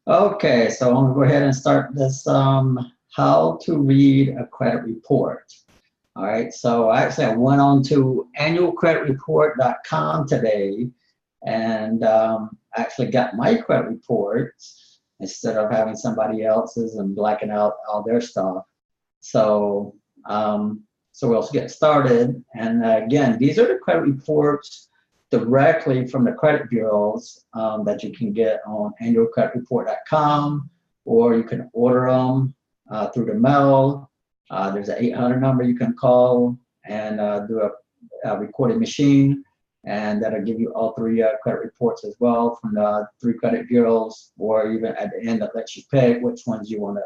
Okay, so I'm gonna go ahead and start this how to read a credit report. All right, so actually I went on to annualcreditreport.com today and actually got my credit reports instead of having somebody else's and blacking out all their stuff. So so we'll get started. And again, these are the credit reports directly from the credit bureaus that you can get on annualcreditreport.com, or you can order them through the mail. There's an 800 number you can call and do a recorded machine, and that'll give you all three credit reports as well from the three credit bureaus, or even at the end that lets you pick which ones you want to,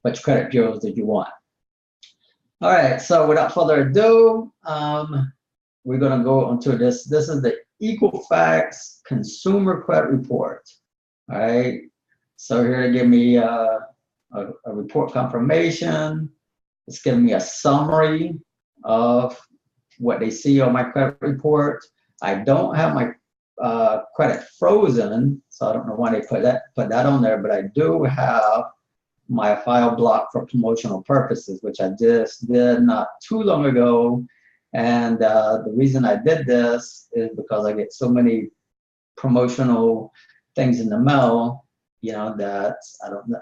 which credit bureaus did you want. All right, so without further ado, we're going to go into this. This is the Equifax Consumer Credit Report. All right, so here they give me a report confirmation. It's giving me a summary of what they see on my credit report. I don't have my credit frozen, so I don't know why they put that on there, but I do have my file blocked for promotional purposes, which I just did not too long ago. And the reason I did this is because I get so many promotional things in the mail, you know, that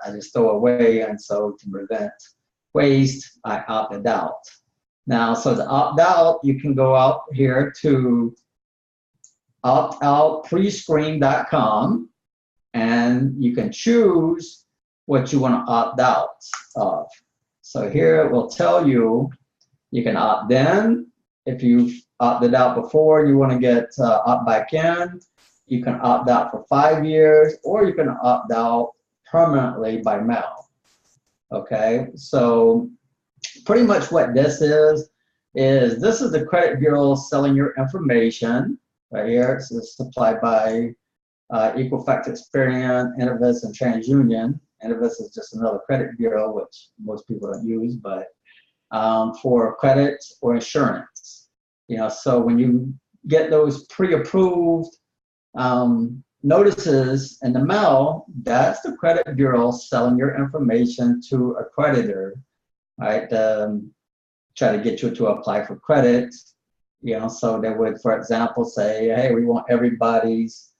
I just throw away. And so to prevent waste, I opted out. Now, so to opt out, you can go out here to optoutprescreen.com and you can choose what you want to opt out of. So here it will tell you, you can opt in. If you've opted out before, you want to get opt back in, you can opt out for 5 years, or you can opt out permanently by mail. Okay, so pretty much what this is this is the credit bureau selling your information right here. It's supplied by Equifax, Experian, Innovis, and TransUnion. Innovis is just another credit bureau, which most people don't use, but for credit or insurance. You know, so when you get those pre-approved notices in the mail, that's the credit bureau selling your information to a creditor, right? Try to get you to apply for credit. You know, so they would, for example, say, hey, we want everybody's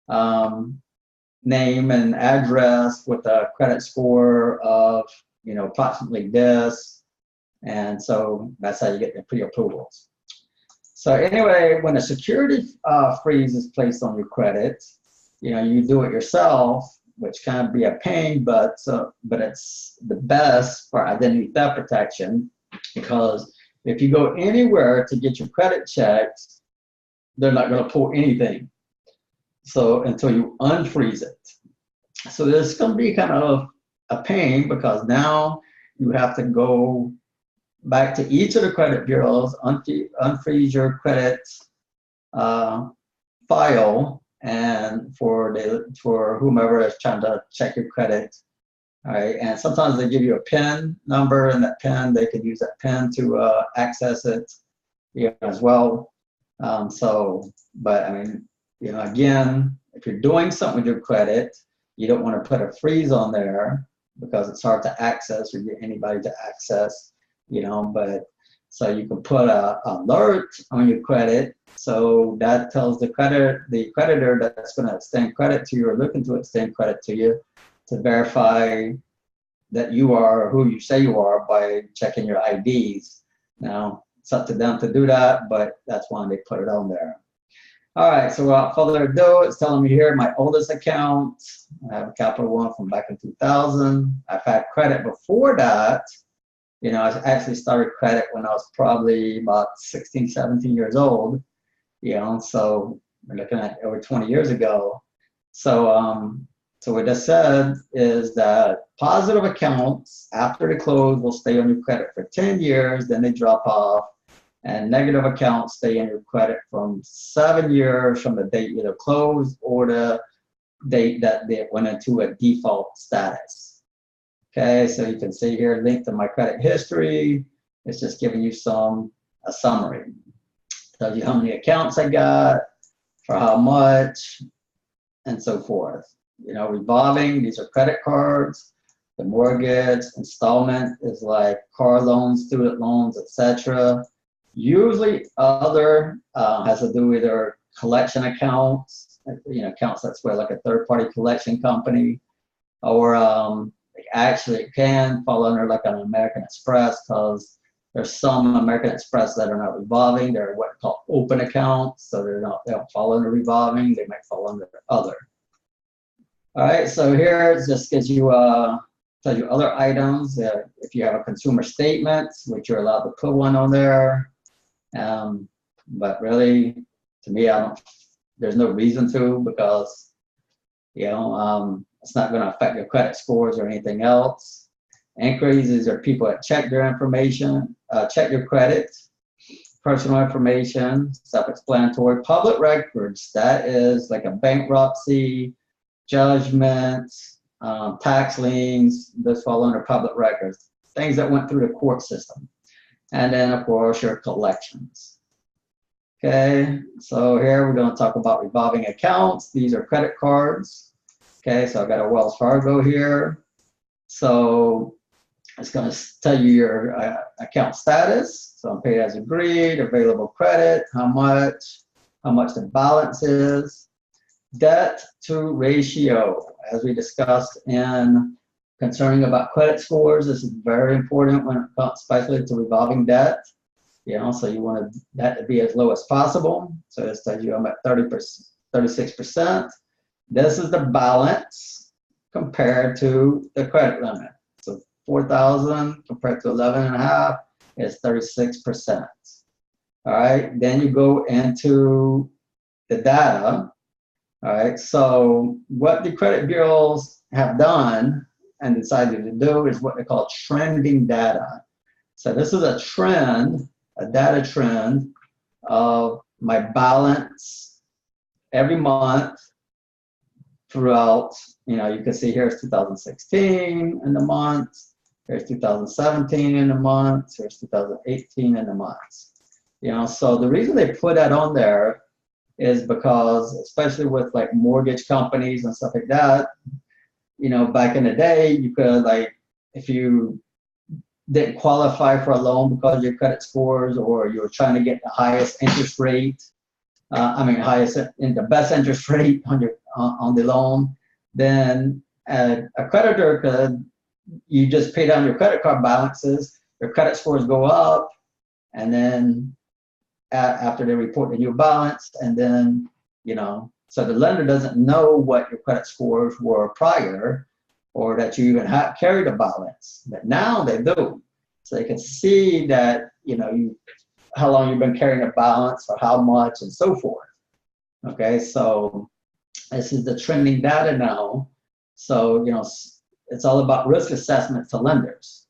name and address with a credit score of, you know, approximately this. And so that's how you get the pre-approvals. So anyway, when a security freeze is placed on your credit, you know, you do it yourself, which can be a pain, but it's the best for identity theft protection, because if you go anywhere to get your credit checked, they're not going to pull anything. So until you unfreeze it. So this is going to be kind of a pain, because now you have to go back to each of the credit bureaus, unfreeze your credit file, and for whomever is trying to check your credit. All right, and sometimes they give you a PIN number, and that PIN, they could use that PIN to access it, you know, as well. But I mean, you know, again, if you're doing something with your credit, you don't want to put a freeze on there because it's hard to access or get anybody to access, you know. But so you can put a alert on your credit, so that tells the creditor that's going to extend credit to you or looking to extend credit to you, to verify that you are who you say you are by checking your IDs. Now, it's up to them to do that, but that's why they put it on there. All right, so without further ado, it's telling me here my oldest account. I have a Capital One from back in 2000. I've had credit before that. You know, I actually started credit when I was probably about 16, 17 years old. You know, so we're looking at over 20 years ago. So, so what this said is that positive accounts after the close will stay on your credit for 10 years, then they drop off. And negative accounts stay in your credit from 7 years from the date either closed or the date that they went into a default status. Okay, so you can see here, linked to my credit history. It's just giving you a summary. Tells you how many accounts I got, for how much, and so forth. revolving, these are credit cards. The mortgage installment is like car loans, student loans, etc. Usually other has to do with their collection accounts, accounts that's where like a third-party collection company, or actually it can fall under like an American Express, because there's some American Express that are not revolving. They're what are called open accounts, so they don't fall under revolving. They might fall under other. All right, so here it just gives you tells you other items. If you have a consumer statement, which you're allowed to put one on there, but really, to me, there's no reason to, because it's not going to affect your credit scores or anything else. Inquiries, these are people that check their information, check your credit, personal information, self-explanatory. Public records, that is like a bankruptcy, judgment, tax liens, those fall under public records, things that went through the court system. And then, of course, your collections. Okay, so here we're going to talk about revolving accounts. These are credit cards. Okay, so I've got a Wells Fargo here. So it's going to tell you your account status. So I'm paid as agreed, available credit, how much the balance is. Debt to ratio, as we discussed in concerning about credit scores. This is very important when it comes especially to revolving debt. So you want that to be as low as possible. So this tells you I'm at 36%. This is the balance compared to the credit limit. So 4,000 compared to 11.5 is 36%. All right, then you go into the data. All right, so what the credit bureaus have done and decided to do is what they call trending data. So this is a trend, a data trend of my balance every month throughout, you can see here's 2016 in the month, here's 2017 in the month, here's 2018 in the month. So the reason they put that on there is because, especially with like mortgage companies and stuff like that, back in the day, you could, like, if you didn't qualify for a loan because of your credit scores, or you were trying to get the highest interest rate, the best interest rate on the loan, then a creditor could, you just pay down your credit card balances, your credit scores go up, and then after they report the new balance, and then, so the lender doesn't know what your credit scores were prior, or that you even carried a balance, but now they do. So they can see that, how long you've been carrying a balance, or how much, and so forth. Okay, so this is the trending data now. So, it's all about risk assessment to lenders,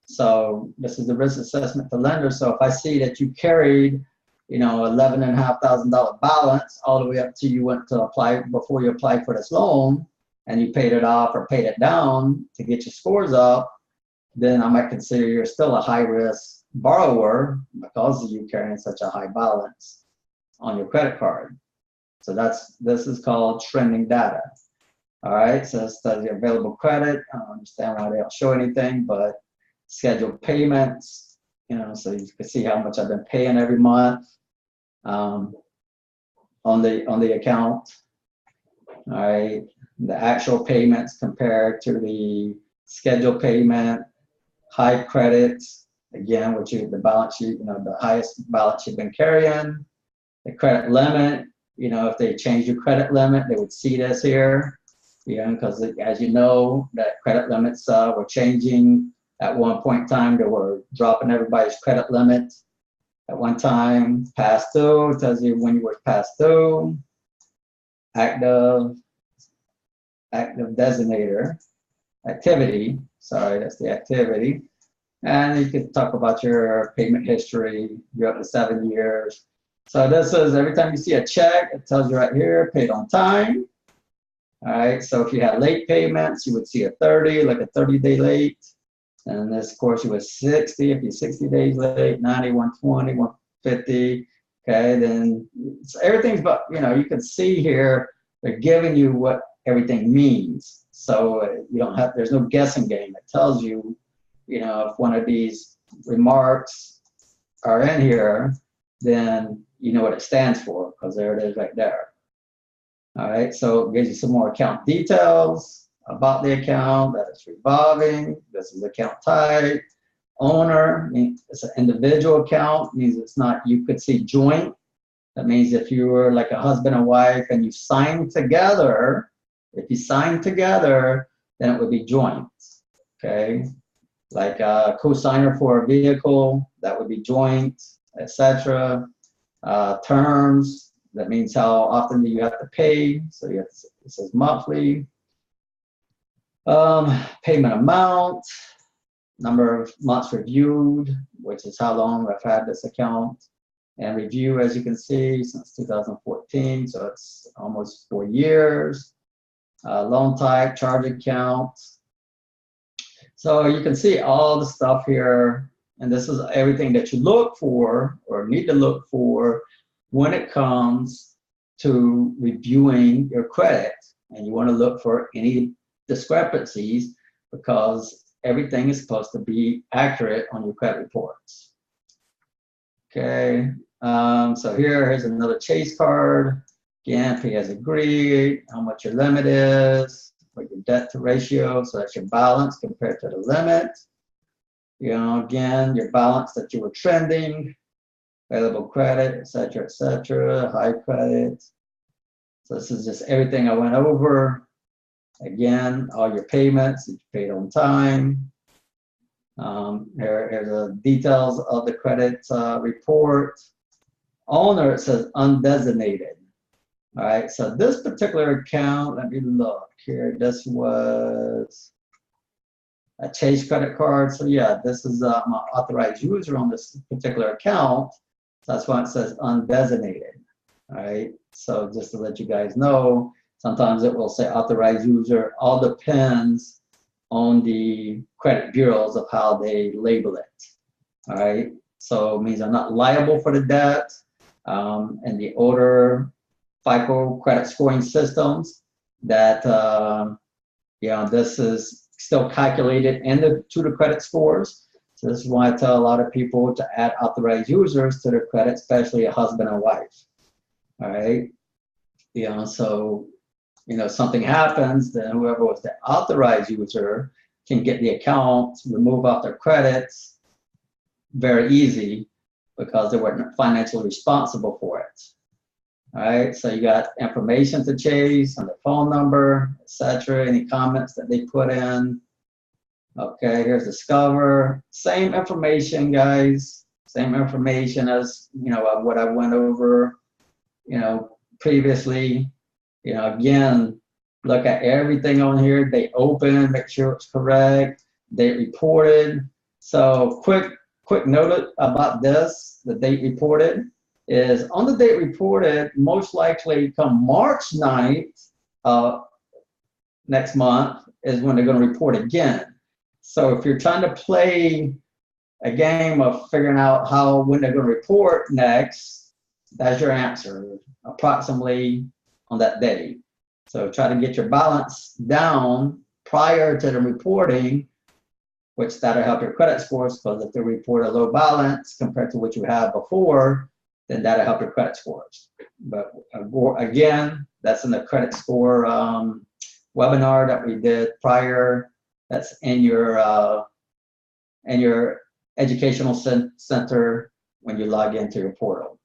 So this is the risk assessment to lenders. So if I see that you carried, $11,500 balance all the way up to you went to apply, before you applied for this loan, and you paid it off or paid it down to get your scores up, then I might consider you're still a high-risk borrower because of you carrying such a high balance on your credit card. So this is called trending data. All right, so this does your available credit. I don't understand why they don't show anything, but scheduled payments, so you can see how much I've been paying every month on the account. All right, the actual payments compared to the scheduled payment, high credits, again, which is the balance sheet, the highest balance you've been carrying, the credit limit, if they change your credit limit, they would see this here, because as you know, that credit limits were changing. At one point in time, they were dropping everybody's credit limit. At one time, past due, tells you when you were past due. Active designator, activity, sorry, that's the activity. And you can talk about your payment history, you're up to 7 years. So this is every time you see a check, it tells you right here, paid on time. All right, so if you had late payments, you would see a 30, like a 30-day late. And this, of course, you was 60, if you're 60 days late, 90, 120, 150. Okay, then so everything's, but you can see here they're giving you what everything means. So you don't have, there's no guessing game. It tells you, you know, if one of these remarks are in here, then you know what it stands for, because there it is right there. All right, so it gives you some more account details about the account, that it's revolving, this is account type, owner, it's an individual account, means it's not, you could see joint. That means if you were like a husband and wife and you signed together, if you signed together, then it would be joint, okay? Like a co-signer for a vehicle, that would be joint, etc. Terms, that means how often do you have to pay, so you have to, it says monthly. Payment amount, number of months reviewed, which is how long I've had this account. And review, as you can see, since 2014, so it's almost 4 years. Loan type, charge account. So you can see all the stuff here, and this is everything that you look for or need to look for when it comes to reviewing your credit. And you want to look for any discrepancies, because everything is supposed to be accurate on your credit reports. Okay, so here's another Chase card. Again, if he has agreed, how much your limit is, what your debt to ratio, so that's your balance compared to the limit. You know, again, your balance that you were trending, available credit, etc., high credit. So this is just everything I went over. Again, all your payments that you paid on time. Here's the details of the credit report. Owner, it says undesignated. All right, so this particular account, let me look here. This was a Chase credit card. So yeah, this is my authorized user on this particular account. So that's why it says undesignated. All right, so just to let you guys know, sometimes it will say authorized user. All depends on the credit bureaus of how they label it. All right, so it means I'm not liable for the debt. And the older FICO credit scoring systems, that you know, this is still calculated to the credit scores. So this is why I tell a lot of people to add authorized users to their credit, especially a husband and wife. All right, you know, so you know, something happens, then whoever was the authorized user can get the account removed off their credits very easy, because they weren't financially responsible for it. All right, so you got information to Chase on the phone number, etc., any comments that they put in. Okay, here's Discover. Same information, guys. Same information as, you know, what I went over, you know, previously. You know, again, look at everything on here. Date open, make sure it's correct. Date reported. So quick note about this, the date reported, is on the date reported, most likely come March 9th next month is when they're going to report again. So if you're trying to play a game of figuring out when they're going to report next, that's your answer, approximately on that day. So try to get your balance down prior to the reporting, which that'll help your credit scores, because if they report a low balance compared to what you had before, then that'll help your credit scores. But again, that's in the credit score webinar that we did prior. That's in your educational center when you log into your portal.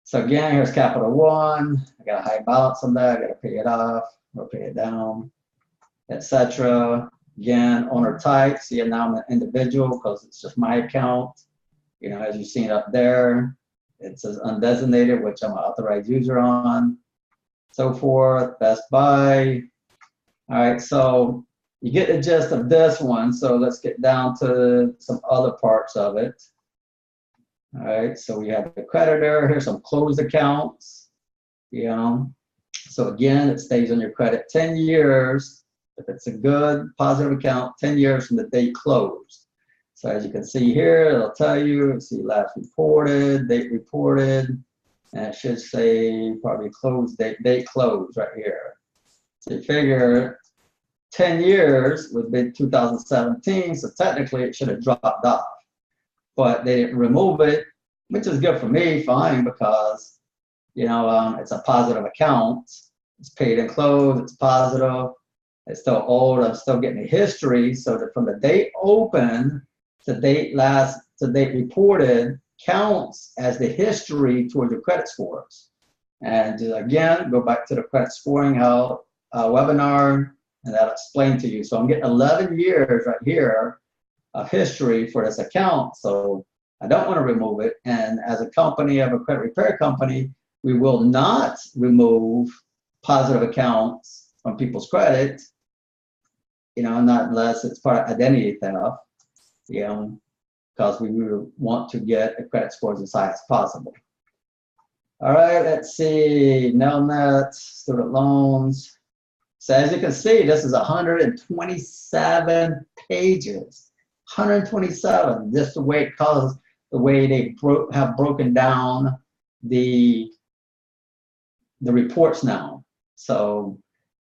So again, here's Capital One. I got a high balance on that. I got to pay it off or pay it down, etc. Again, owner type. See, now I'm an individual because it's just my account. You know, as you've seen up there, it says undesignated, which I'm an authorized user on. So forth. Best Buy. All right, so you get the gist of this one. So let's get down to some other parts of it. All right, so we have the creditor. Here's some closed accounts. You know, so again, it stays on your credit 10 years. If it's a good, positive account, 10 years from the date closed. So as you can see here, it'll tell you, see last reported, date reported. And it should say probably close date close right here. So you figure 10 years would be 2017, so technically it should have dropped off. But they didn't remove it, which is good for me, fine, because, you know, it's a positive account. It's paid and closed, it's positive, it's still old, I'm still getting the history, so that from the date open to date reported counts as the history towards your credit scores. And again, go back to the credit scoring webinar, and that'll explain to you. So I'm getting 11 years right here of history for this account, so I don't want to remove it. And as a company, of a credit repair company, we will not remove positive accounts from people's credit, you know, not unless it's part of identity theft, you know, because we want to get the credit scores as high as possible. All right, let's see, Nelnet, student loans. So as you can see, this is 127 pages, 127, just the way it calls, the way they have broken down the reports now. So,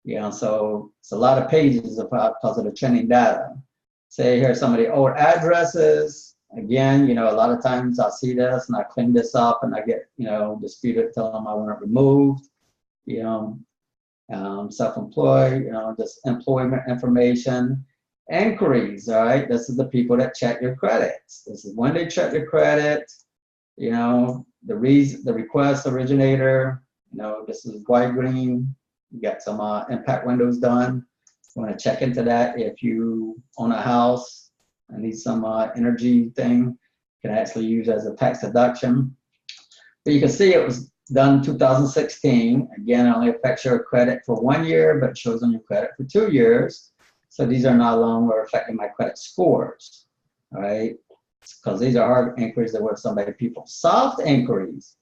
you know, so it's a lot of pages because of the trending data. Say here's some of the old addresses. Again, you know, a lot of times I'll see this and I clean this up and I get, you know, disputed, tell them I want it removed. You know, self-employed, you know, just employment information. Inquiries, all right? This is the people that check your credits. This is when they check your credit, you know, the request originator, you know, this is white, green. You got some impact windows done. You want to check into that. If you own a house and need some energy thing, can actually use as a tax deduction. But you can see it was done 2016. Again, it only affects your credit for 1 year, but shows on your credit for 2 years. So these are no longer affecting my credit scores, all right? Because these are hard inquiries that work some by people. Soft inquiries.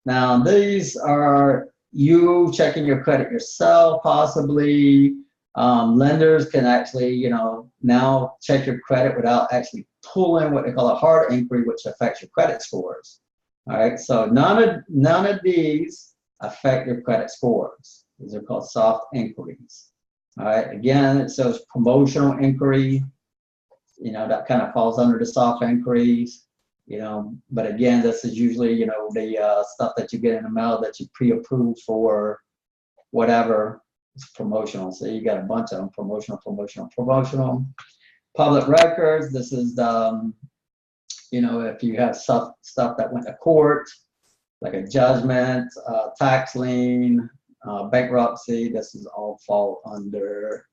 Now, these are you checking your credit yourself, possibly. Lenders can actually, you know, now check your credit without actually pulling what they call a hard inquiry, which affects your credit scores. All right, so none of these affect your credit scores. These are called soft inquiries. All right, again, it says promotional inquiry. You know, that kind of falls under the soft inquiries. You know, but again, this is usually, you know, the stuff that you get in the mail that you pre-approved for whatever. It's promotional. So you got a bunch of them, promotional. Public records, this is the, you know, if you have stuff that went to court, like a judgment, tax lien, bankruptcy, this is all fall under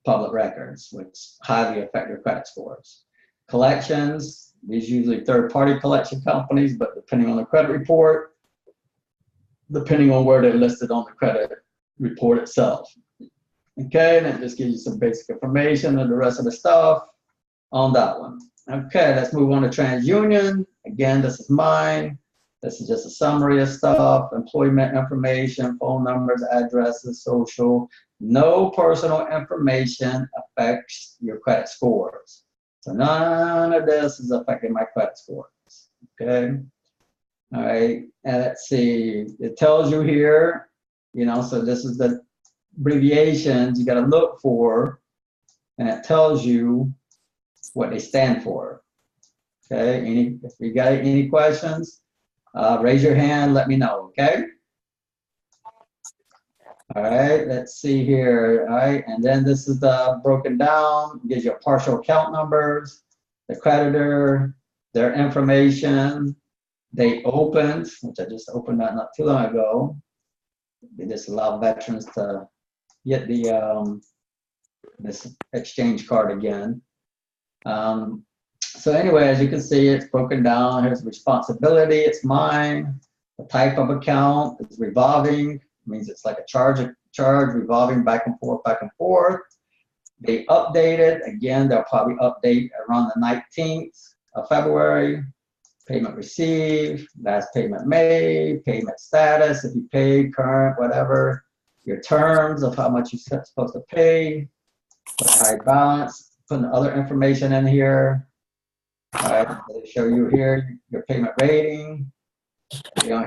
public records, which highly affect your credit scores. Collections, these usually third-party collection companies, but depending on the credit report, depending on where they're listed on the credit report itself. Okay, and it just gives you some basic information and the rest of the stuff on that one. Okay, let's move on to TransUnion. Again, this is mine. This is just a summary of stuff, employment information, phone numbers, addresses, social. No personal information affects your credit scores. So none of this is affecting my credit scores. Okay. All right, and let's see. It tells you here, you know, so this is the abbreviations you got to look for, and it tells you what they stand for. Okay, if you got any questions, raise your hand, let me know, okay? All right, let's see here. All right, and then this is the broken down, gives you a partial account numbers, the creditor, their information, they opened, which I just opened that not too long ago. They just allow veterans to get the this exchange card again. So anyway, as you can see, it's broken down. Here's responsibility, it's mine. The type of account is revolving, means it's like a charge revolving back and forth. They update it. Again, they'll probably update around the 19th of February. Payment received, last payment made, payment status, if you paid, current, whatever. Your terms of how much you're supposed to pay. Put high balance, putting other information in here. All right, they show you here your payment rating. You know,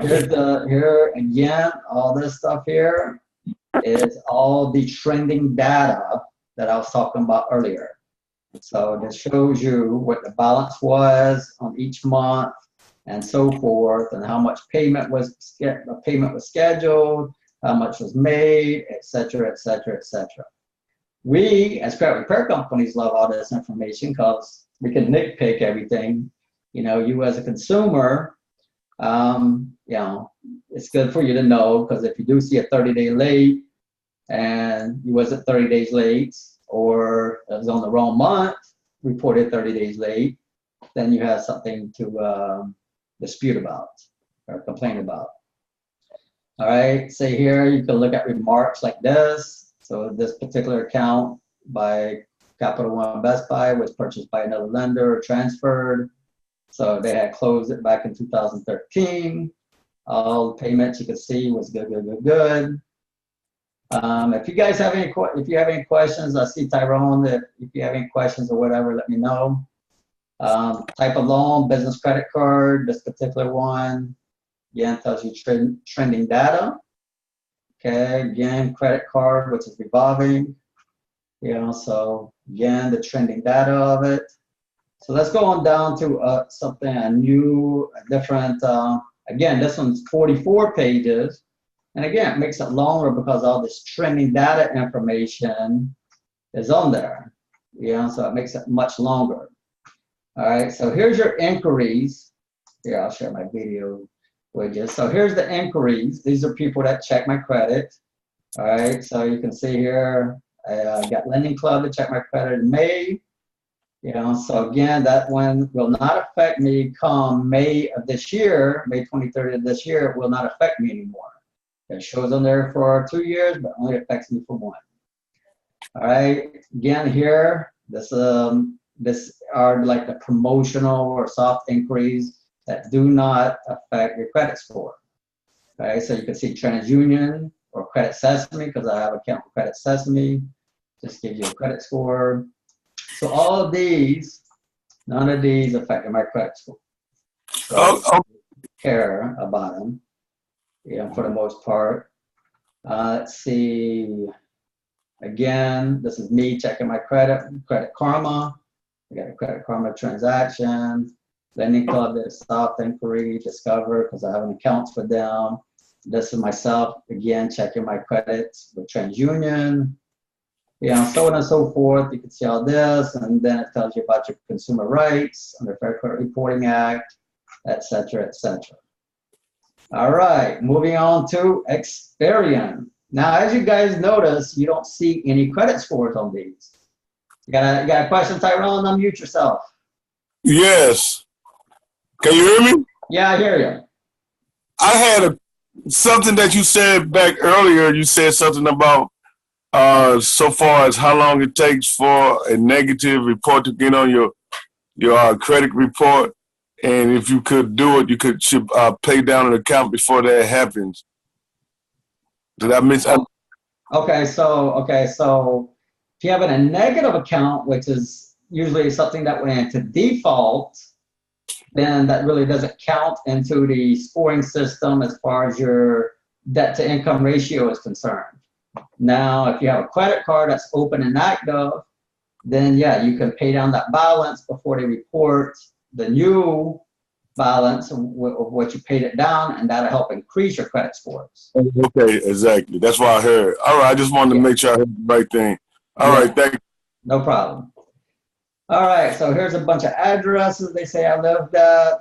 here again, all this stuff here is all the trending data that I was talking about earlier. So this shows you what the balance was on each month and so forth, and how much payment was scheduled, how much was made, et cetera, et cetera, et cetera. We, as credit repair companies, love all this information because we can nitpick everything. You know, you as a consumer, you know, it's good for you to know, because if you do see a 30-day late and you wasn't 30 days late, or it was on the wrong month, reported 30 days late, then you have something to dispute about or complain about. All right, say here, you can look at remarks like this. So this particular account by Capital One Best Buy was purchased by another lender or transferred. So they had closed it back in 2013. All the payments you can see was good, good, good, good. If you guys have any, if you have any questions, I see Tyrone, that if you have any questions or whatever, let me know. Type of loan, business credit card, this particular one, again, tells you trending data. Okay, again, credit card, which is revolving, you know, so again, the trending data of it. So let's go on down to something, a new, a different, again, this one's 44 pages. And again, it makes it longer because all this trending data information is on there. You know, so it makes it much longer. All right, so here's your inquiries. Here, I'll share my video with you. So here's the inquiries. These are people that check my credit. All right, so you can see here, I got Lending Club to check my credit in May. You know, so again, that one will not affect me come May of this year, May 23rd of this year, it will not affect me anymore. It shows on there for 2 years, but only affects me for 1. All right, again here, this are like the promotional or soft inquiries that do not affect your credit score. Okay, so you can see TransUnion or Credit Sesame, because I have an account with Credit Sesame, just gives you a credit score. So all of these, none of these affect my credit score. So I don't care about them, you know, for the most part. Let's see. Again, this is me checking my credit Karma. I got a Credit Karma transaction. Lending Club did a soft inquiry, Discover, because I have an account for them. This is myself, again, checking my credits with TransUnion. You know, so on and so forth. You can see all this, and then it tells you about your consumer rights under Fair Credit Reporting Act, et cetera, et cetera. All right, moving on to Experian. Now, as you guys notice, you don't see any credit scores on these. You got a question, Tyrone? Unmute yourself. Yes. Can you hear me? Yeah, I hear you. I had something that you said back earlier. You said something about so far as how long it takes for a negative report to get on your credit report, and if you could do it, you should pay down an account before that happens. Did I miss? Okay, so if you have a negative account, which is usually something that went into default, then that really doesn't count into the scoring system as far as your debt to income ratio is concerned. Now, if you have a credit card that's open and active, then yeah, you can pay down that balance before they report the new balance of what you paid it down, and that'll help increase your credit scores. Okay, exactly. That's what I heard. All right, I just wanted to make sure I heard the right thing. All right, thank you. No problem. All right, so here's a bunch of addresses they say I lived at.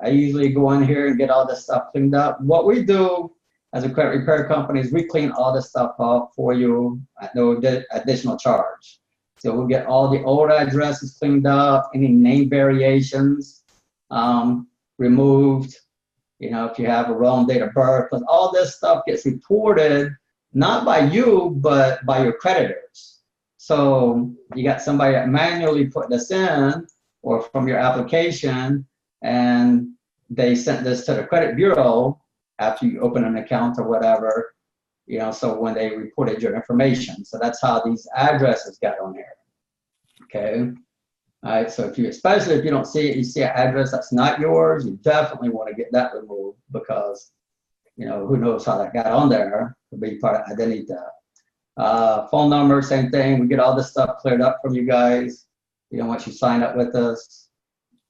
I usually go in here and get all this stuff cleaned up. What we do as a credit repair company is we clean all this stuff up for you at no additional charge. So we'll get all the old addresses cleaned up, any name variations removed, you know, if you have a wrong date of birth, but all this stuff gets reported not by you, but by your creditors. So you got somebody that manually put this in, or from your application, and they sent this to the credit bureau after you open an account or whatever, you know, so when they reported your information. So that's how these addresses got on there. Okay. All right, so especially if you don't see it, you see an address that's not yours, you definitely want to get that removed because, who knows how that got on there. It'll be part of identity theft. Phone number, same thing. We get all this stuff cleared up from you guys, once you sign up with us.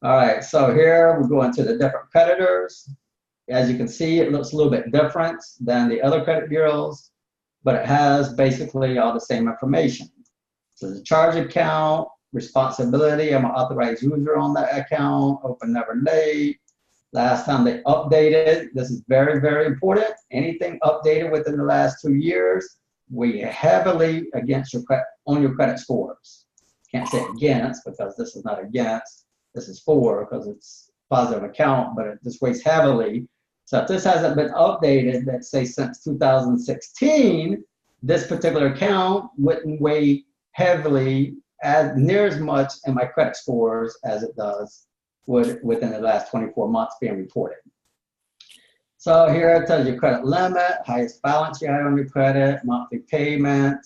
All right, so here we go into the different creditors. As you can see, it looks a little bit different than the other credit bureaus, but it has basically all the same information. So the charge account, responsibility, I'm an authorized user on that account, open never late. Last time they updated, this is very, very important. Anything updated within the last 2 years, we heavily on your credit scores. Can't say against because this is not against, this is for because it's positive account, but it just weighs heavily. So if this hasn't been updated, let's say since 2016, this particular account wouldn't weigh heavily near as much in my credit scores as it does within the last 24 months being reported. So here it tells you credit limit, highest balance you have on your credit, monthly payment,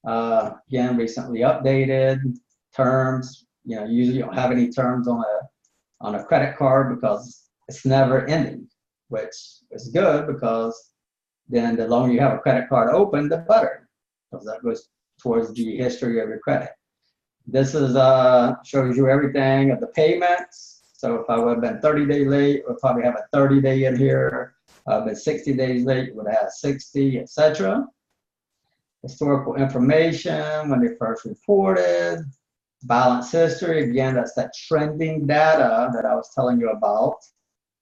again, recently updated, terms, usually you don't have any terms on a credit card because it's never ending, which is good because then the longer you have a credit card open, the better, because that goes towards the history of your credit. This is shows you everything of the payments. So if I would have been 30 days late, we'll probably have a 30-day in here. Been 60 days late, would have 60, etc. Historical information, when they first reported. Balance history, again, that's that trending data that I was telling you about.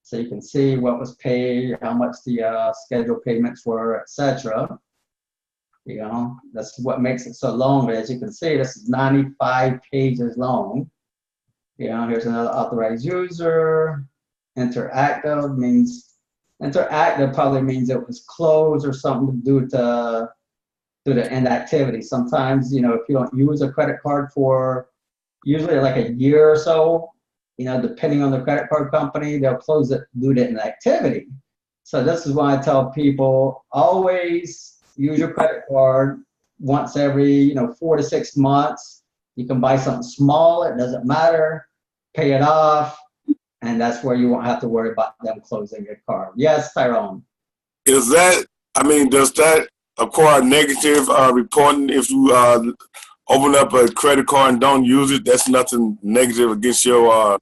So you can see what was paid, how much the scheduled payments were, etc. That's what makes it so long. But as you can see, this is 95 pages long. Here's another authorized user. Interactive probably means it was closed or something due to the inactivity. Sometimes, if you don't use a credit card for usually like a year or so, depending on the credit card company, they'll close it due to inactivity. So this is why I tell people always use your credit card once every 4 to 6 months. You can buy something small, it doesn't matter, pay it off, and that's where you won't have to worry about them closing your card. Yes, Tyrone. Does that acquire negative reporting if you open up a credit card and don't use it? That's nothing negative against your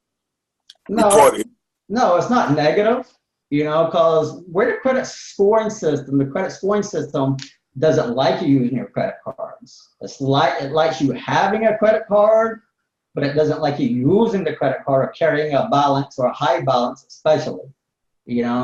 reporting. No, it's not negative. Because we're the credit scoring system. The credit scoring system doesn't like you using your credit cards. It likes you having a credit card, but it doesn't like you using the credit card or carrying a balance or a high balance, especially.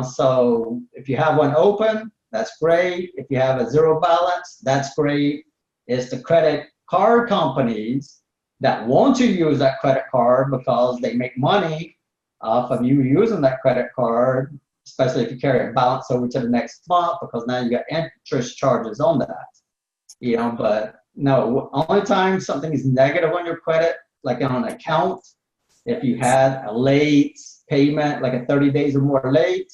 So if you have one open, that's great. If you have a zero balance, that's great. It's the credit card companies that want to use that credit card because they make money off of you using that credit card, especially if you carry a balance over to the next month, because now you got interest charges on that. But no, only time something is negative on your credit, like on an account, if you had a late payment, like a 30 days or more late,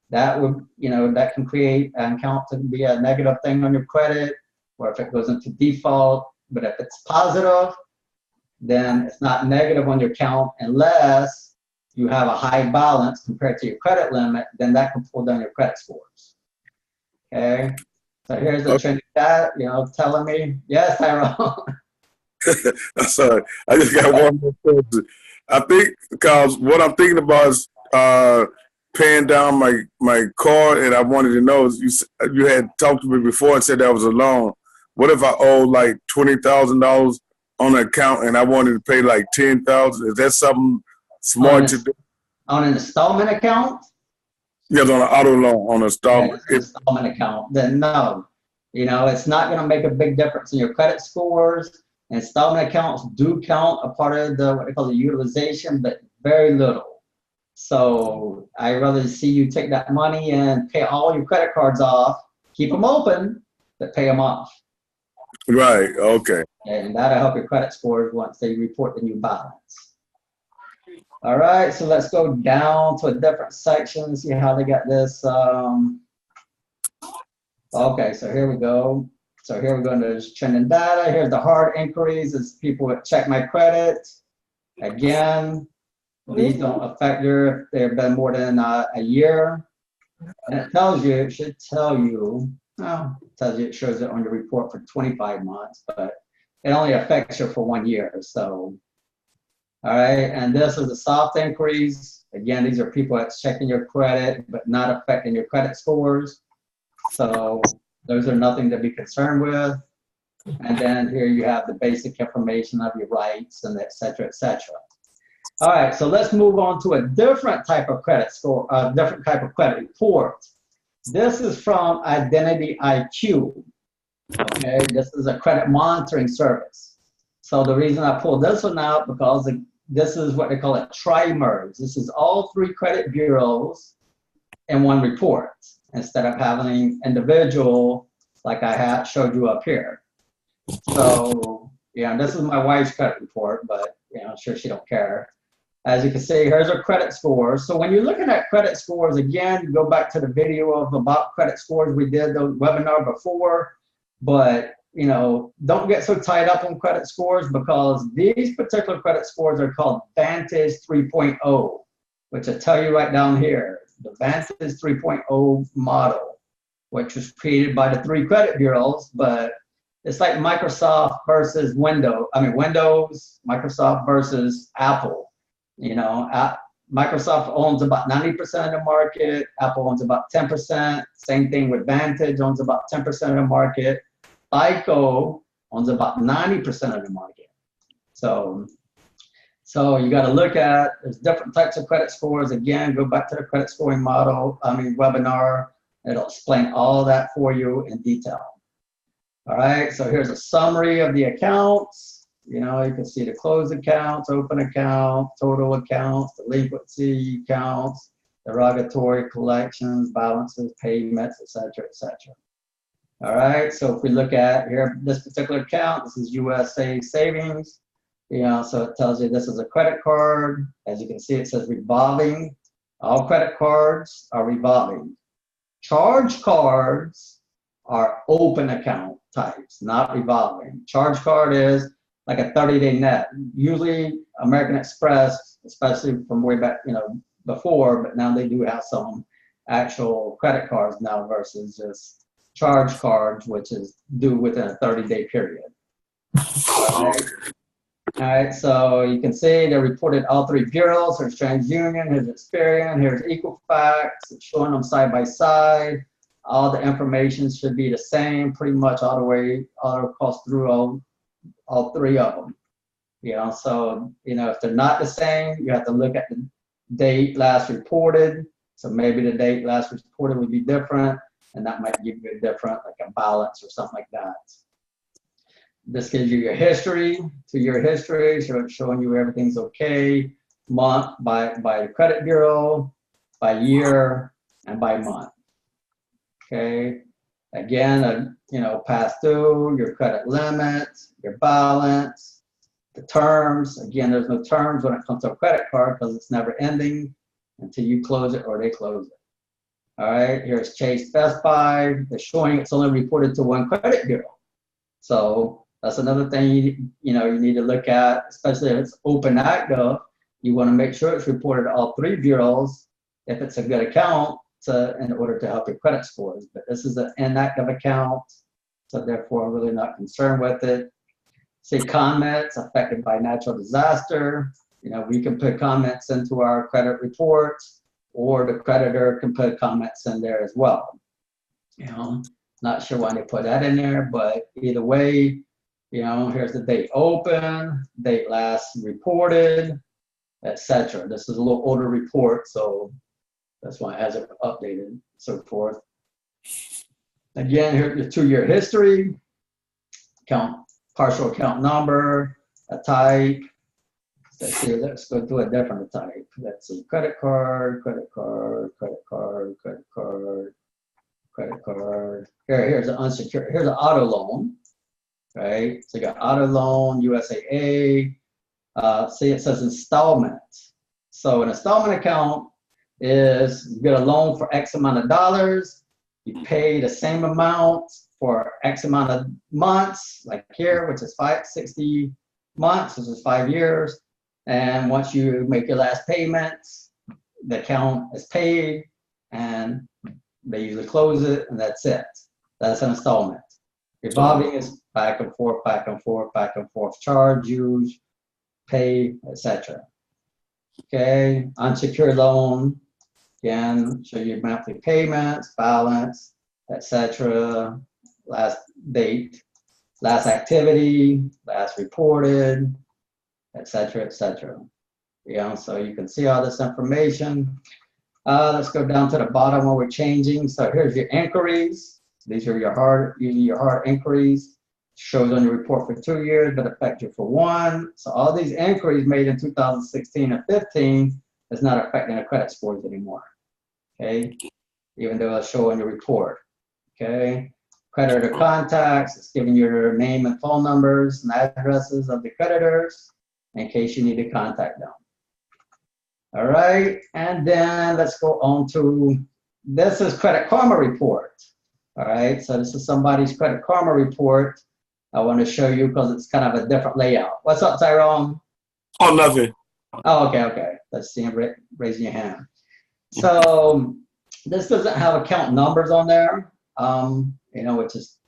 that would, that can create an account to be a negative thing on your credit, or if it goes into default. But if it's positive, then it's not negative on your account unless you have a high balance compared to your credit limit, then that can pull down your credit scores. Okay, so here's the trending data, telling me, yes, Tyrone. I'm sorry, I just got one more question. I think because what I'm thinking about is paying down my car, and I wanted to know, you had talked to me before and said that was a loan. What if I owe like $20,000 on an account and I wanted to pay like $10,000? Is that something smart to do? On an installment account? Yes, on an auto loan, on an installment. Yeah, installment account, then no. It's not going to make a big difference in your credit scores. Installment accounts do count a part of what they call the utilization, but very little. So I'd rather see you take that money and pay all your credit cards off, keep them open, but pay them off. Right, okay. And that'll help your credit scores once they report the new balance. All right, so let's go down to a different section and see how they got this. Okay, so here we go. So here we're going to trending data. Here's the hard inquiries as people check my credit. Again, these don't affect your, if they've been more than a year. And it tells you, it should tell you, well, it tells you, it shows it on your report for 25 months, but it only affects you for 1 year. So, all right, and this is the soft inquiries. Again, these are people that's checking your credit, but not affecting your credit scores. So those are nothing to be concerned with. And then here you have the basic information of your rights and et cetera, et cetera. All right, so let's move on to a different type of credit score, different type of credit report. This is from IdentityIQ. Okay, this is a credit monitoring service. So the reason I pulled this one out because this is what they call a tri-merge. This is all 3 credit bureaus in one report instead of having individual like I had showed you up here. So yeah, this is my wife's credit report, but I'm sure she don't care. As you can see, here's our credit scores. So when you're looking at credit scores, again, go back to the video of about credit scores. We did the webinar before, but don't get so tied up on credit scores because these particular credit scores are called Vantage 3.0, which I tell you right down here, the Vantage 3.0 model, which was created by the 3 credit bureaus, but it's like Microsoft versus Windows, Microsoft versus Apple. Microsoft owns about 90% of the market, Apple owns about 10%, same thing with Vantage, owns about 10% of the market, FICO owns about 90% of the market. So you got to look at, there's different types of credit scores. Again, go back to the credit scoring webinar, it'll explain all that for you in detail. All right, so here's a summary of the accounts. You can see the closed accounts, open accounts, total accounts, delinquency accounts, derogatory collections, balances, payments, et cetera, et cetera. All right, so if we look at here, this particular account, this is USA Savings. So it tells you this is a credit card. As you can see, it says revolving. All credit cards are revolving. Charge cards are open account types, not revolving. Charge card is like a 30-day net. Usually American Express, especially from way back, before, but now they do have some actual credit cards now versus just charge cards, which is due within a 30-day period. All right, so you can see they reported all 3 bureaus. Here's TransUnion, here's Experian, here's Equifax. It's showing them side by side. All the information should be the same, pretty much all the way, all across through all 3 of them. So if they're not the same, you have to look at the date last reported. So maybe the date last reported would be different, and that might give you a different, like a balance or something like that. This gives you your history, 2-year history, so it's showing you everything's okay, month by the credit bureau, by year, and by month. Okay. Again, past due, your credit limit, your balance, the terms. Again, there's no terms when it comes to a credit card because it's never ending until you close it or they close it. All right, here's Chase Best Buy. They're showing it's only reported to 1 credit bureau. So that's another thing you need to look at, especially if it's open active. You want to make sure it's reported to all 3 bureaus if it's a good account in order to help your credit scores. But this is an inactive account, so therefore I'm really not concerned with it. See comments affected by natural disaster. We can put comments into our credit reports, or the creditor can put comments in there as well. Not sure why they put that in there, but either way, here's the date open, date last reported, etc. This is a little older report, so that's why it hasn't been updated, so forth. Again, here's the 2-year history, partial account number, a type. Let's see, let's go to a different type. Let's see, credit card, credit card, credit card, credit card, credit card. Here's an unsecured, here's an auto loan, right? So you got auto loan, USAA. See, it says installment. So an installment account is you get a loan for X amount of dollars. You pay the same amount for X amount of months, like here, which is 60 months, which is 5 years. And once you make your last payments, the account is paid, and they usually close it, and that's it. That's an installment. Revolving is back and forth, back and forth, back and forth. Charge, use, pay, etc. Okay, unsecured loan, again, show you monthly payments, balance, etc. Last date, last activity, last reported, etc., etc. Yeah, so you can see all this information. Let's go down to the bottom where we're changing. So here's your inquiries. These are usually your hard inquiries. Shows on your report for 2 years, but affect you for 1. So all these inquiries made in 2016 and 15 is not affecting the credit scores anymore. Okay, even though it'll show on your report. Okay, creditor contacts, it's giving you their name and phone numbers and addresses of the creditors in case you need to contact them. All right, and then let's go on to, this is Credit Karma report. All right, so this is somebody's Credit Karma report. I want to show you because it's kind of a different layout. What's up, Tyrone? Oh, nothing. Oh, okay. Let's see him raising your hand. So this doesn't have account numbers on there, which is,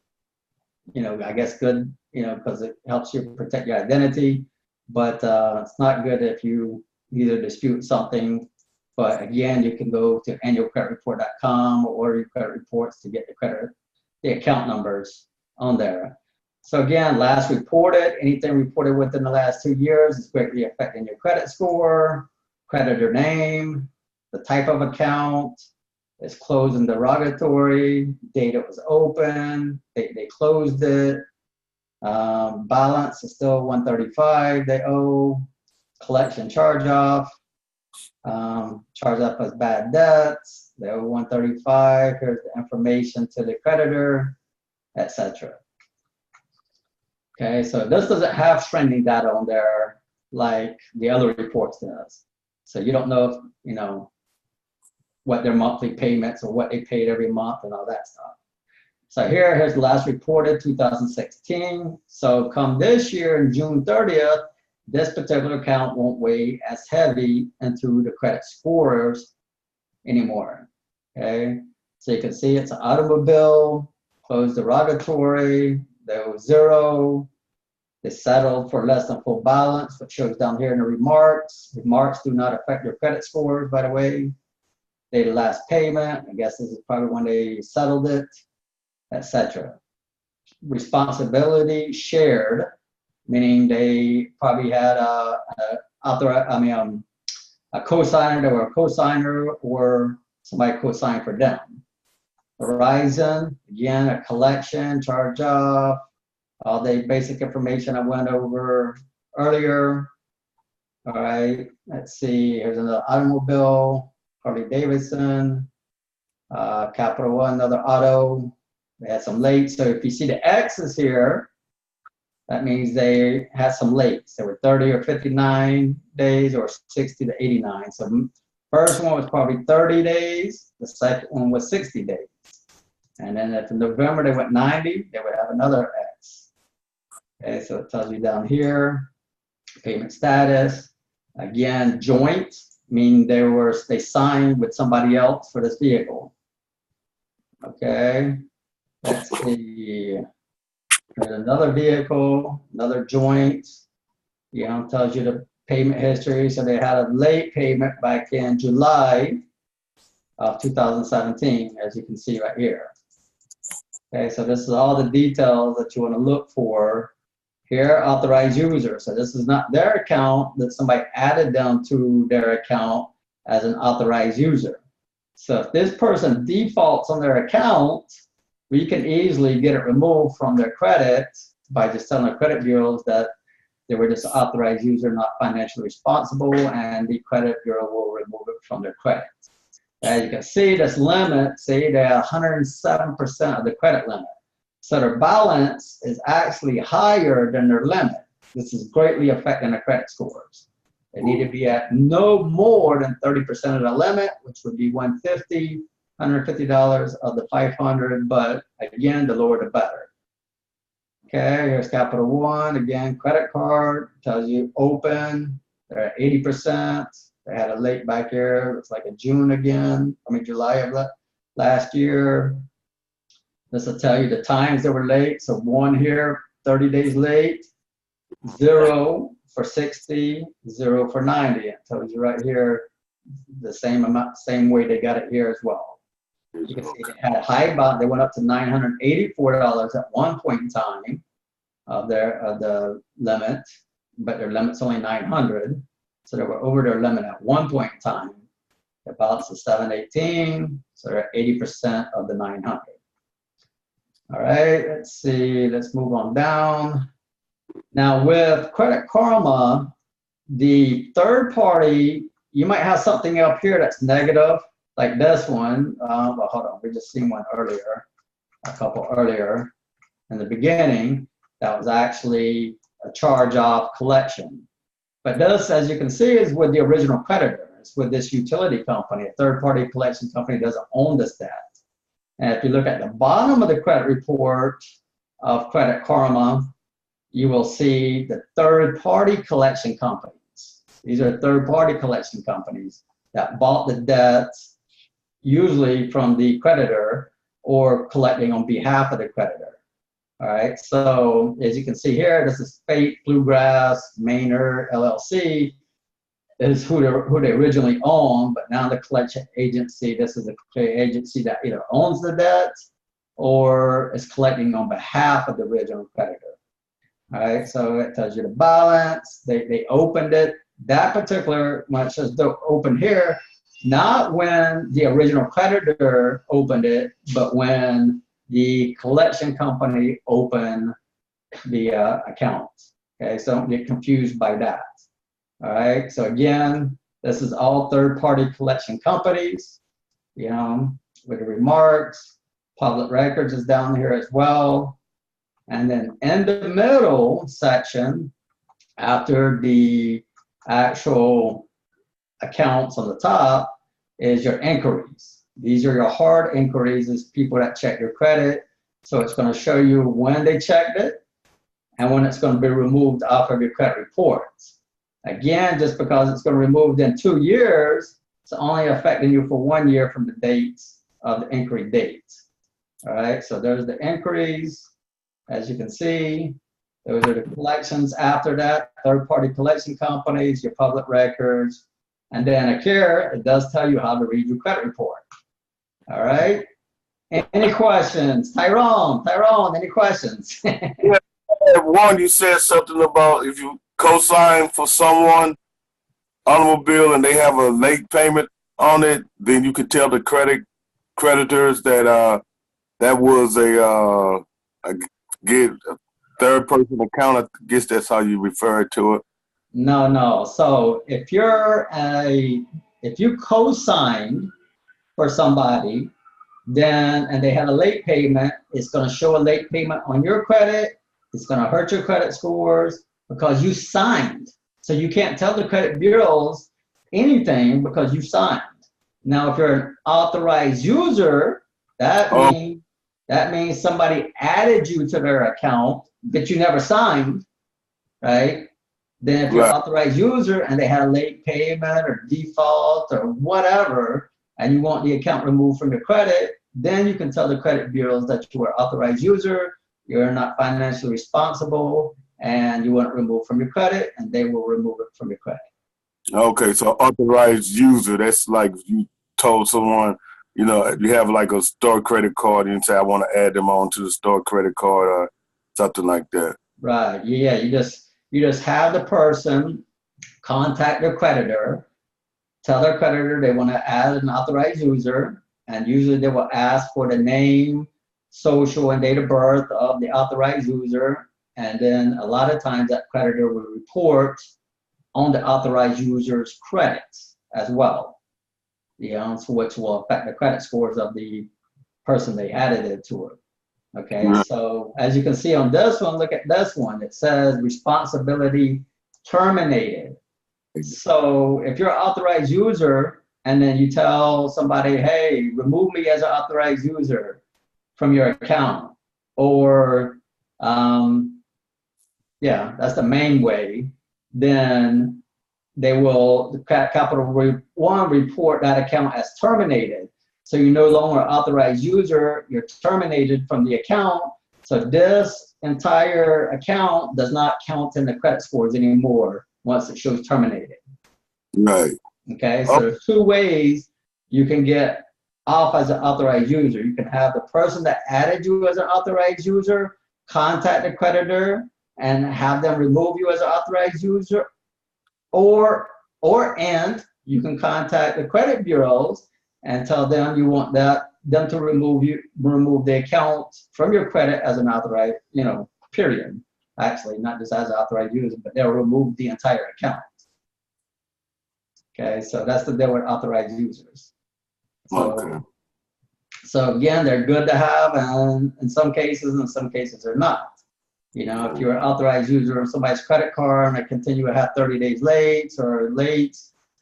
I guess good, because it helps you protect your identity. But it's not good if you either dispute something. But again, you can go to annualcreditreport.com or order your credit reports to get the account numbers on there. So again, last reported, anything reported within the last 2 years is greatly affecting your credit score, creditor name, the type of account, it's closed and derogatory, date it was open, they closed it, balance is still 135 they owe, collection charge-off, charge-off as bad debts, they owe 135, here's the information to the creditor, etc. Okay, so this doesn't have trending data on there like the other reports does. So you don't know if, what their monthly payments or what they paid every month and all that stuff. So here's the last reported 2016. So come this year in June 30th, this particular account won't weigh as heavy into the credit scores anymore. Okay, so you can see it's an automobile, closed derogatory, there was 0. They settled for less than full balance, which shows down here in the remarks. Remarks do not affect your credit scores, by the way. Date of last payment, I guess this is probably when they settled it, etc. Responsibility shared, meaning they probably had a co-signer or a co-signer or somebody co-signed for them. Horizon, again, a collection, charge-off, all the basic information I went over earlier. All right, let's see, here's another automobile, Harley Davidson, Capital One, another auto. They had some late, so if you see the X's here, that means they had some late. They were 30 or 59 days or 60 to 89. So first one was probably 30 days, the second one was 60 days. And then if in November they went 90, they would have another X. Okay, so it tells you down here, payment status. Again, joint, meaning they signed with somebody else for this vehicle. Okay, let's see. There's another vehicle, another joint. Tells you the payment history. So they had a late payment back in July of 2017, as you can see right here. Okay, so this is all the details that you want to look for. Here, authorized user. So this is not their account that somebody added down to their account as an authorized user. So if this person defaults on their account, we can easily get it removed from their credit by just telling the credit bureaus that they were just an authorized user, not financially responsible, and the credit bureau will remove it from their credit. As you can see, this limit, see, they're 107% of the credit limit. So their balance is actually higher than their limit. This is greatly affecting their credit scores. They need to be at no more than 30% of the limit, which would be $150 of the $500, but again, the lower the better. Okay, here's Capital One, again, credit card, tells you open, They're at 80%. They had a late back here. Looks like a June again. I mean, July of last year. This will tell you the times they were late. So 1 here, 30 days late. 0 for 60, 0 for 90. It tells you right here the same amount, same way they got it here as well. You can see they had a high bond. They went up to $984 at one point in time of the limit, but their limit's only 900. So they were over their limit at one point in time. Their balance is 718, so they're at 80% of the 900. All right, let's see, let's move on down. Now with Credit Karma, the third party, you might have something up here that's negative, like this one. Well, hold on, we just seen one earlier, a couple earlier in the beginning. That was actually a charge-off collection. But this, as you can see, is with the original creditor. It's with this utility company. A third-party collection company doesn't own this debt. And if you look at the bottom of the credit report of Credit Karma, you will see the third-party collection companies. These are third-party collection companies that bought the debts, usually from the creditor or collecting on behalf of the creditor. All right, so as you can see here, this is Fate, Bluegrass, Maynard, LLC, is who they originally owned, but now the collection agency, this is a agency that either owns the debt or is collecting on behalf of the original creditor. All right, so it tells you the balance. They opened it. That particular, when it says open here, not when the original creditor opened it, but when the collection company opened the account. Okay, so don't get confused by that. All right, so again, this is all third-party collection companies, you know, with the remarks. Public records is down here as well. And then in the middle section, after the actual accounts on the top, is your inquiries. These are your hard inquiries, is people that check your credit. So it's going to show you when they checked it and when it's going to be removed off of your credit reports. Again, just because it's going to be removed in 2 years, it's only affecting you for 1 year from the dates of the inquiry dates. All right, so there's the inquiries. As you can see, those are the collections after that, third-party collection companies, your public records. And then here, it does tell you how to read your credit report. All right. Any questions? Tyrone, any questions? Yeah. One, you said something about if you co-sign for someone automobile and they have a late payment on it, then you could tell the creditors that that was a third person account. I guess that's how you refer to it. No. So if you co-signed for somebody, and they had a late payment, it's going to show a late payment on your credit. It's going to hurt your credit scores because you signed. So you can't tell the credit bureaus anything because you signed. Now, if you're an authorized user, that means somebody added you to their account that you never signed, right? Then if you're an authorized user and they had a late payment or default or whatever, and you want the account removed from your credit, then you can tell the credit bureaus that you are an authorized user, you're not financially responsible, and you want it removed from your credit, and they will remove it from your credit. Okay, so authorized user, that's like you told someone, you know, you have like a store credit card and you say, I want to add them on to the store credit card or something like that. Right, yeah, you just have the person contact their creditor, tell their creditor they want to add an authorized user, and usually they will ask for the name, social, and date of birth of the authorized user, and then a lot of times that creditor will report on the authorized user's credits as well, you know, so which will affect the credit scores of the person they added it to it. Okay, so as you can see on this one, look at this one. It says responsibility terminated. So if you're an authorized user and then you tell somebody, hey, remove me as an authorized user from your account, or yeah, that's the main way, then they will, the Capital One report that account as terminated. So you're no longer an authorized user, you're terminated from the account. So this entire account does not count in the credit scores anymore once it shows terminated. Right. Okay, so there's two ways you can get off as an authorized user. You can have the person that added you as an authorized user contact the creditor and have them remove you as an authorized user, and you can contact the credit bureaus and tell them you want them to remove the account from your credit as an authorized, period. Actually, not just as an authorized user, but they'll remove the entire account. Okay, so that's the deal with authorized users. So again, they're good to have, and in some cases they're not. If you're an authorized user of somebody's credit card and they continue to have 30 days late,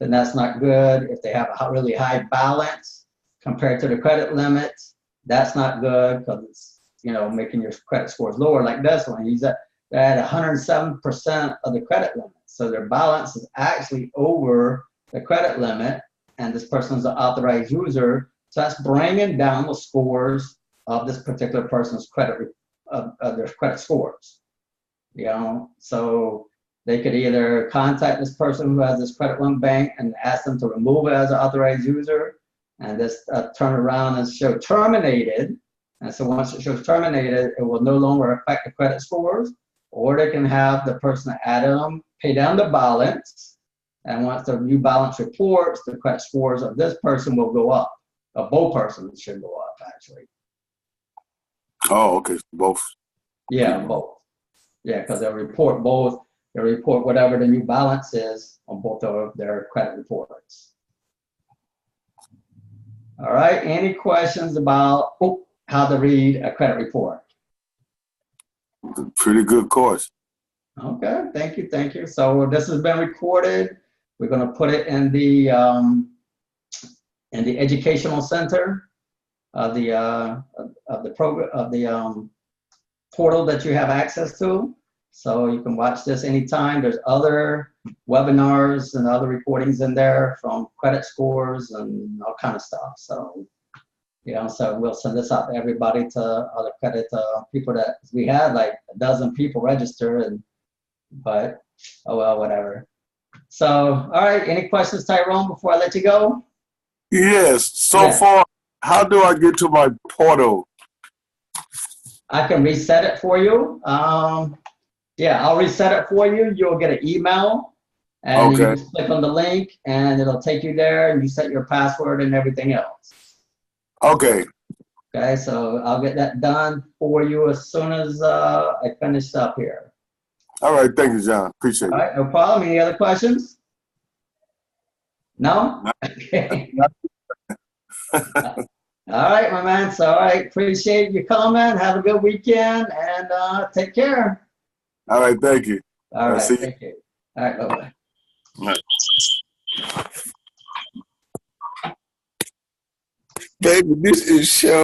then that's not good. If they have a really high balance compared to the credit limits, that's not good because it's, making your credit scores lower. Like this one, they're at 107% of the credit limit. So their balance is actually over the credit limit, and this person's an authorized user. So that's bringing down the scores of this particular person's credit, of their credit scores. So they could either contact this person who has this credit one bank and ask them to remove it as an authorized user, and this turn around and show terminated. And so once it shows terminated, it will no longer affect the credit scores. Or they can have the person that added them pay down the balance, and once the new balance reports, the credit scores of this person will go up. Of both persons should go up, actually. Oh, okay, both. Yeah, both. Yeah, because they'll report both. They'll report whatever the new balance is on both of their credit reports. All right, any questions about how to read a credit report? Pretty good course. Okay, thank you. So this has been recorded. We're going to put it in the educational center of the program, of the portal that you have access to. So you can watch this anytime. There's other webinars and other recordings in there from credit scores and all kind of stuff. So, so we'll send this out to everybody, to other credit people that we had like a dozen people register, but oh well, whatever. So, all right, any questions, Tyrone, before I let you go? Yes. So far, how do I get to my portal? I can reset it for you. I'll reset it for you. You'll get an email, and you just click on the link, and it'll take you there, and you set your password and everything else. Okay. Okay, so I'll get that done for you as soon as I finish up here. All right, thank you, John. Appreciate it. All right, no problem. Any other questions? No? Okay. All right, my man. So, all right, appreciate you coming. Have a good weekend, and take care. All right, thank you. All right, thank you. All right, bye-bye. All right. Baby, this is show.